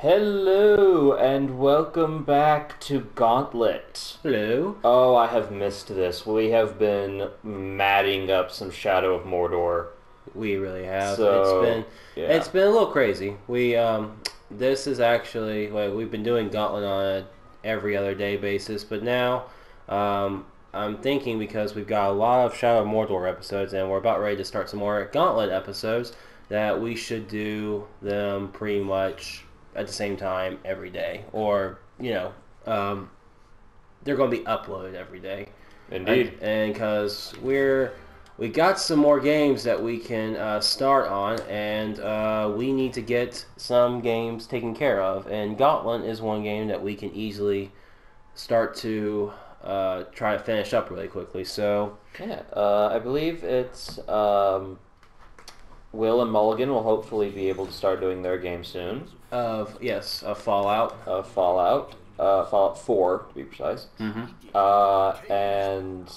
Hello, and welcome back to Gauntlet. Hello. Oh, I have missed this. We have been matting up some Shadow of Mordor. We really have. So, yeah. It's been a little crazy. This is actually we've been doing Gauntlet on a every other day basis, but now I'm thinking because we've got a lot of Shadow of Mordor episodes and we're about ready to start some more Gauntlet episodes that we should do them pretty much at the same time every day, or they're going to be uploaded every day. Indeed. And because we got some more games that we can start on, and we need to get some games taken care of. And Gauntlet is one game that we can easily start to try to finish up really quickly. So yeah, I believe it's Will and Mulligan will hopefully be able to start doing their game soon. Of Fallout. Fallout 4 to be precise. And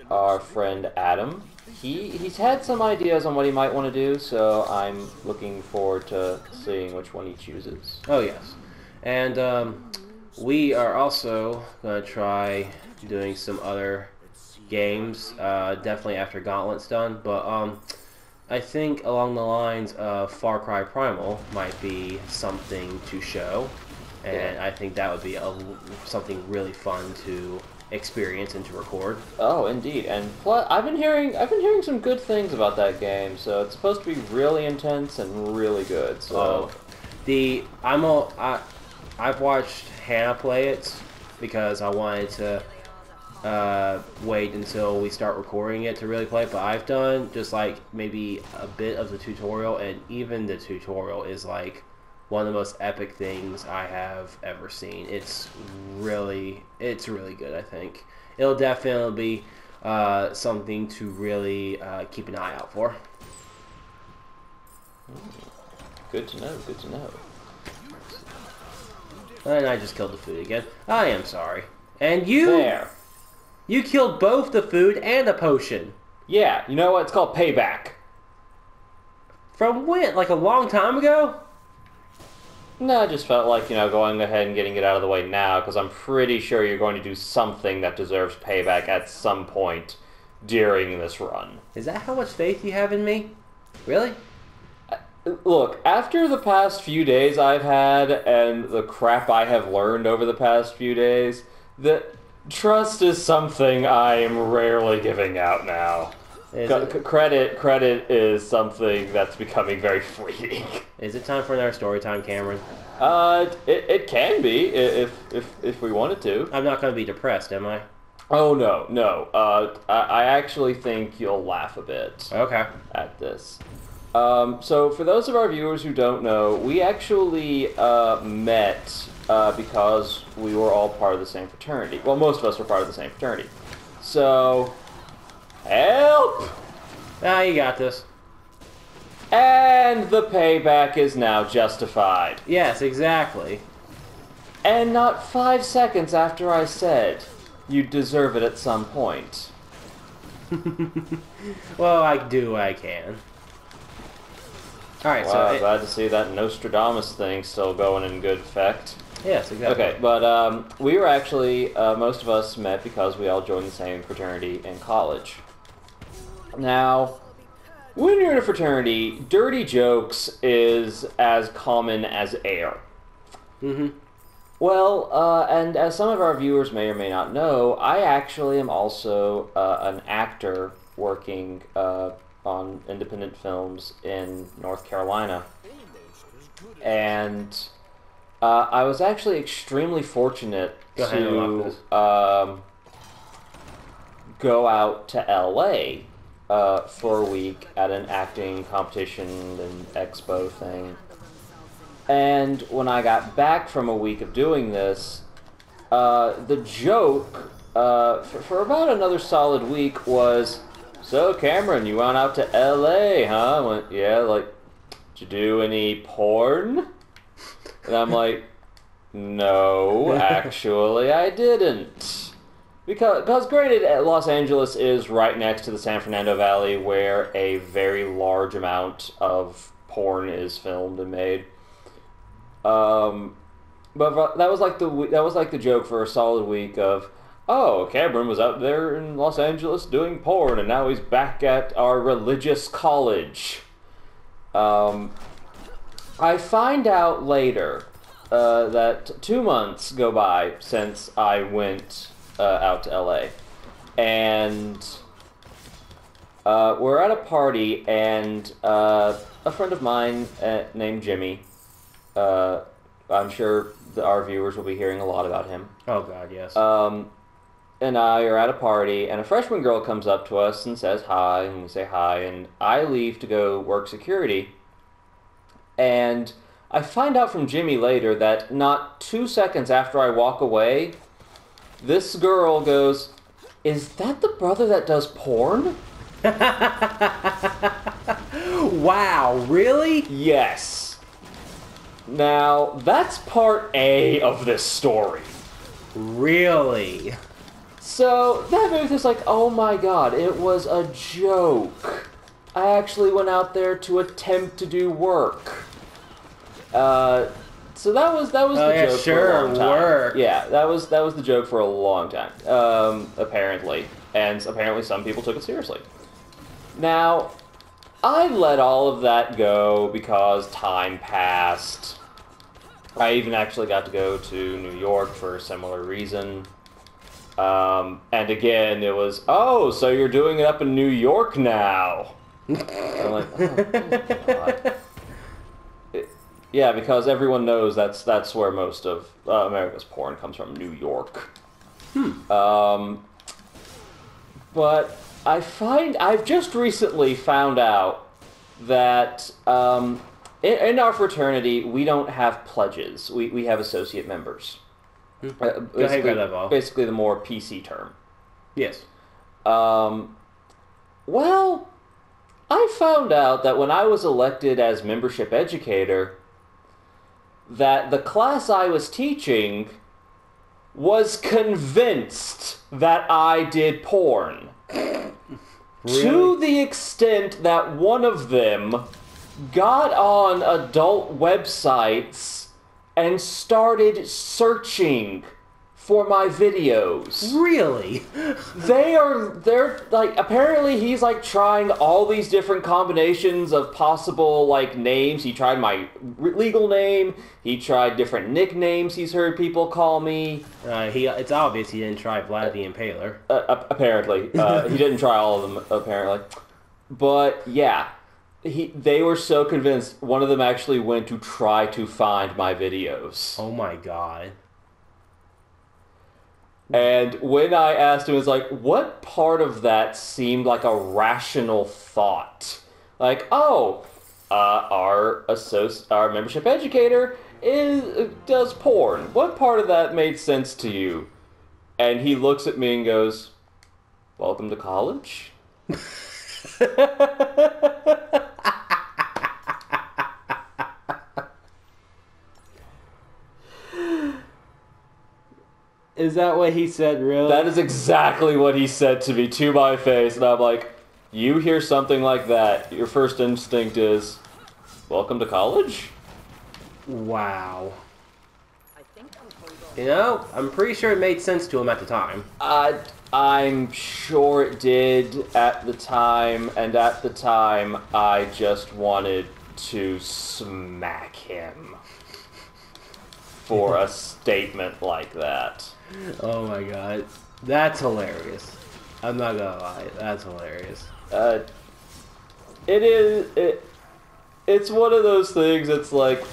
our friend Adam, he's had some ideas on what he might want to do, so I'm looking forward to seeing which one he chooses. Oh yes, and we are also going to try doing some other games, definitely after Gauntlet's done, but I think along the lines of Far Cry Primal might be something to show, and I think that would be something really fun to experience and to record. Oh, indeed, and plus, I've been hearing some good things about that game. So it's supposed to be really intense and really good. So I've watched Hannah play it because I wanted to wait until we start recording it to really play it, but I've done just like maybe a bit of the tutorial, and even the tutorial is like one of the most epic things I have ever seen. It's really good. I think it'll definitely be something to really keep an eye out for. Good to know. Good to know. And I just killed the food again. I am sorry. And you There. You killed both the food and the potion. Yeah, you know what? It's called payback. From when? Like a long time ago? No, I just felt like, going ahead and getting it out of the way now, because I'm pretty sure you're going to do something that deserves payback at some point during this run. Is that how much faith you have in me? Really? Look, after the past few days I've had, and the crap I have learned over the past few days, trust is something I am rarely giving out now. Credit is something that's becoming very fleeting. Is it time for another story time, Cameron? It can be if we wanted to. I'm not going to be depressed, am I? Oh no. I actually think you'll laugh a bit. Okay. At this. So for those of our viewers who don't know, we actually met because we were all part of the same fraternity. Well, most of us were part of the same fraternity. So, help! Ah, you got this. And the payback is now justified. Yes, exactly. And not 5 seconds after I said, you deserve it at some point. Well, I do what I can. Alright, wow, glad to see that Nostradamus thing still going in good effect. Yes, exactly. Okay, but we were actually, most of us met because we all joined the same fraternity in college. Now, when you're in a fraternity, dirty jokes is as common as air. Well, and as some of our viewers may or may not know, I actually am also an actor working on independent films in North Carolina. And I was actually extremely fortunate to go out to LA for a week at an acting competition and expo thing. And when I got back from a week of doing this, the joke for about another solid week was, "So Cameron, you went out to LA, huh?" I went, "Yeah, like, did you do any porn?" And I'm like, "No, actually I didn't." Because granted, Los Angeles is right next to the San Fernando Valley, where a very large amount of porn is filmed and made. But that was like the joke for a solid week of, oh, Cameron was out there in Los Angeles doing porn, and now he's back at our religious college. I find out later that 2 months go by since I went out to LA, and we're at a party, and a friend of mine named Jimmy, I'm sure our viewers will be hearing a lot about him. Oh God, yes. And I are at a party, and a freshman girl comes up to us and says hi, and we say hi, and I leave to go work security. And I find out from Jimmy later that not 2 seconds after I walk away, this girl goes, "Is that the brother that does porn?" Wow, really? Yes. Now, that's part A of this story. Really? So, that made me like, oh my god, it was a joke. I actually went out there to attempt to do work. So that was the joke for a long time. Work. Yeah, that was the joke for a long time. Apparently. And apparently some people took it seriously. Now, I let all of that go because time passed. I even actually got to go to New York for a similar reason. And again, it was, oh, so you're doing it up in New York now. I'm like, oh, God. Yeah, because everyone knows that's where most of America's porn comes from, New York. But I've just recently found out that in our fraternity we don't have pledges. We have associate members. Basically the more PC term. Yes. Well, I found out that when I was elected as membership educator, that the class I was teaching was convinced that I did porn. Really? To the extent that one of them got on adult websites and started searching for my videos. Really? They're like, apparently he's like trying all these different combinations of possible like names. He tried my legal name. He tried different nicknames he's heard people call me. It's obvious he didn't try Vlad the Impaler. Apparently. He didn't try all of them, apparently. But yeah, they were so convinced, one of them actually went to try to find my videos. Oh my god. And when I asked him, it's like, what part of that seemed like a rational thought? Like, oh, our membership educator does porn. What part of that made sense to you? And he looks at me and goes, welcome to college? Is that what he said, really? That is exactly what he said to me, to my face. And I'm like, you hear something like that, your first instinct is, welcome to college? Wow. You know, I'm pretty sure it made sense to him at the time. I'm sure it did at the time, and at the time, I just wanted to smack him for a statement like that. Oh my god. That's hilarious. I'm not gonna lie, that's hilarious. It's one of those things, it's like,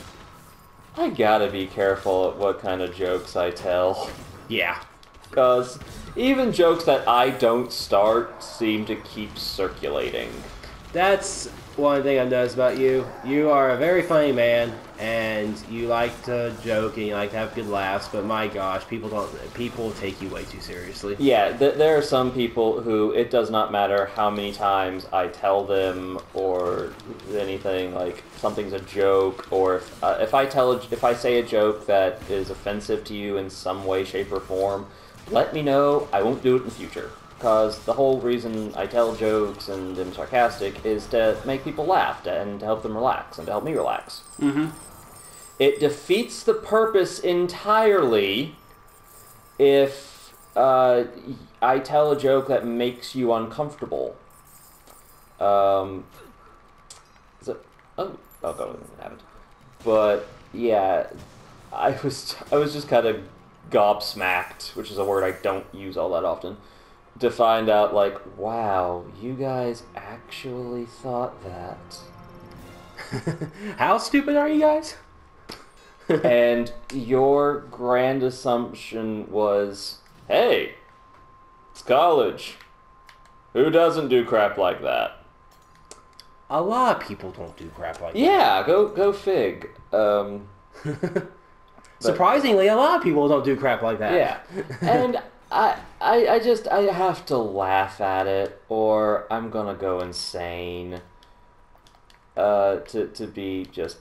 I gotta be careful at what kind of jokes I tell. Yeah. Because even jokes that I don't start seem to keep circulating. That's one thing I've noticed about you. You are a very funny man, and you like to joke and you like to have good laughs, but my gosh, people take you way too seriously. Yeah, there are some people who it does not matter how many times I tell them or anything, like something's a joke, or if I say a joke that is offensive to you in some way, shape, or form, let me know. I won't do it in the future. Because the whole reason I tell jokes and am sarcastic is to make people laugh and to help them relax and to help me relax. Mm-hmm. it defeats the purpose entirely if I tell a joke that makes you uncomfortable. Is it? Oh, I'll go with it. I haven't. But yeah, I was just kind of gobsmacked, which is a word I don't use all that often, to find out, like, wow, you guys actually thought that. How stupid are you guys? And your grand assumption was, hey, it's college. Who doesn't do crap like that? A lot of people don't do crap like that. Yeah, go fig. Surprisingly, a lot of people don't do crap like that. Yeah, and I have to laugh at it, or I'm gonna go insane. To be just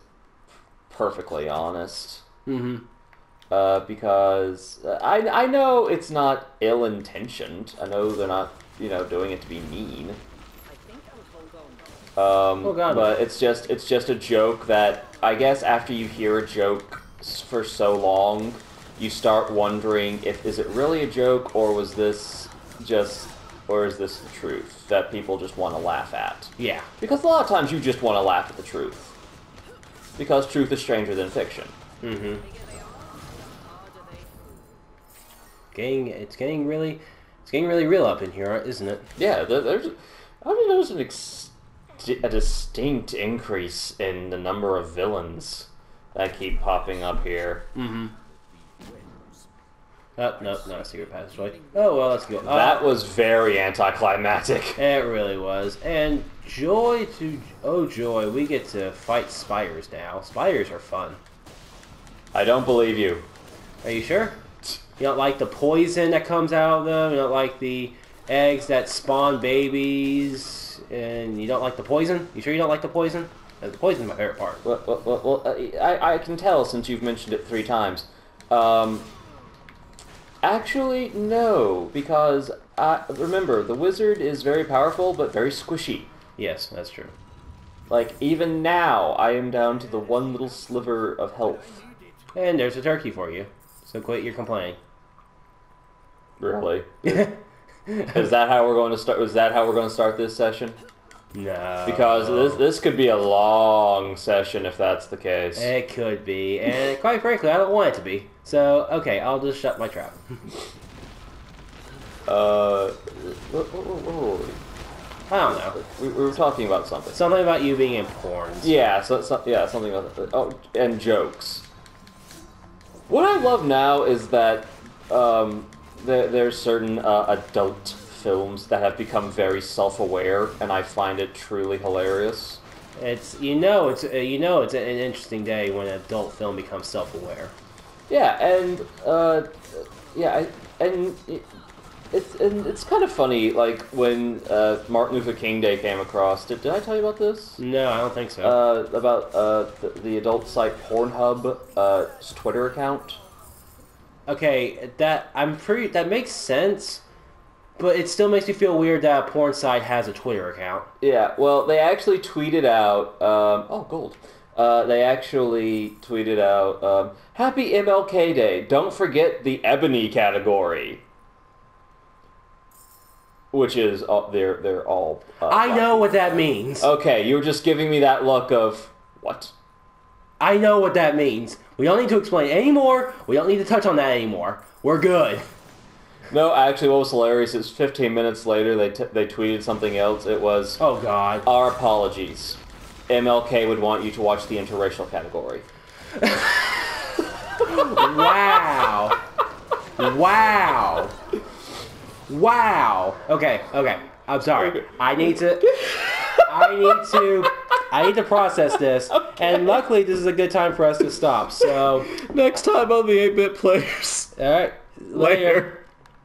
perfectly honest. Mm-hmm. Because I know it's not ill-intentioned. I know they're not, doing it to be mean. But it's just a joke that I guess after you hear a joke for so long, you start wondering is it really a joke, or is this the truth that people just want to laugh at? Yeah. Because a lot of times you just want to laugh at the truth. Because truth is stranger than fiction. Mm-hmm. It's getting really real up in here, isn't it? Yeah, there's a distinct increase in the number of villains that keep popping up here. Mm-hmm. Oh, no, not a secret passageway. Oh, well, let's go. That was very anticlimactic. It really was. And joy, we get to fight spiders now. Spiders are fun. I don't believe you. Are you sure? You don't like the poison that comes out of them? You don't like the eggs that spawn babies? And you don't like the poison? You sure you don't like the poison? The poison's my favorite part. Well, I can tell since you've mentioned it 3 times. Actually, no, because remember, the wizard is very powerful, but very squishy. Yes, that's true. Like, even now, I am down to the one little sliver of health. And there's a turkey for you, so quit your complaining. Really? Is that how we're going to start? Was that how we're going to start this session? No. Because this could be a long session if that's the case. It could be, and quite frankly, I don't want it to be. So, okay, I'll just shut my trap. What I don't know. We were talking about something. Something about you being in porn. Yeah, something about that. Oh, and jokes. What I love now is that there's certain adult films that have become very self-aware, and I find it truly hilarious. It's it's an interesting day when an adult film becomes self-aware. Yeah, and it's kind of funny, like when Martin Luther King Day came across. Did I tell you about this? No, I don't think so. About the adult site Pornhub's Twitter account. Okay, that makes sense, but it still makes me feel weird that a porn site has a Twitter account. Yeah, well, they actually tweeted out. Oh, gold. They actually tweeted out, "Happy MLK Day. Don't forget the ebony category." Which is they're all. I know what that means. Okay, you were just giving me that look of what? I know what that means. We don't need to explain anymore. We don't need to touch on that anymore. We're good. No, actually, what was hilarious is 15 minutes later they tweeted something else. It was, oh God, our apologies. MLK would want you to watch the interracial category. Wow. Wow. Wow. Okay. I'm sorry. I need to process this. Okay. And luckily, this is a good time for us to stop. So next time on the 8-Bit Players. All right. Later.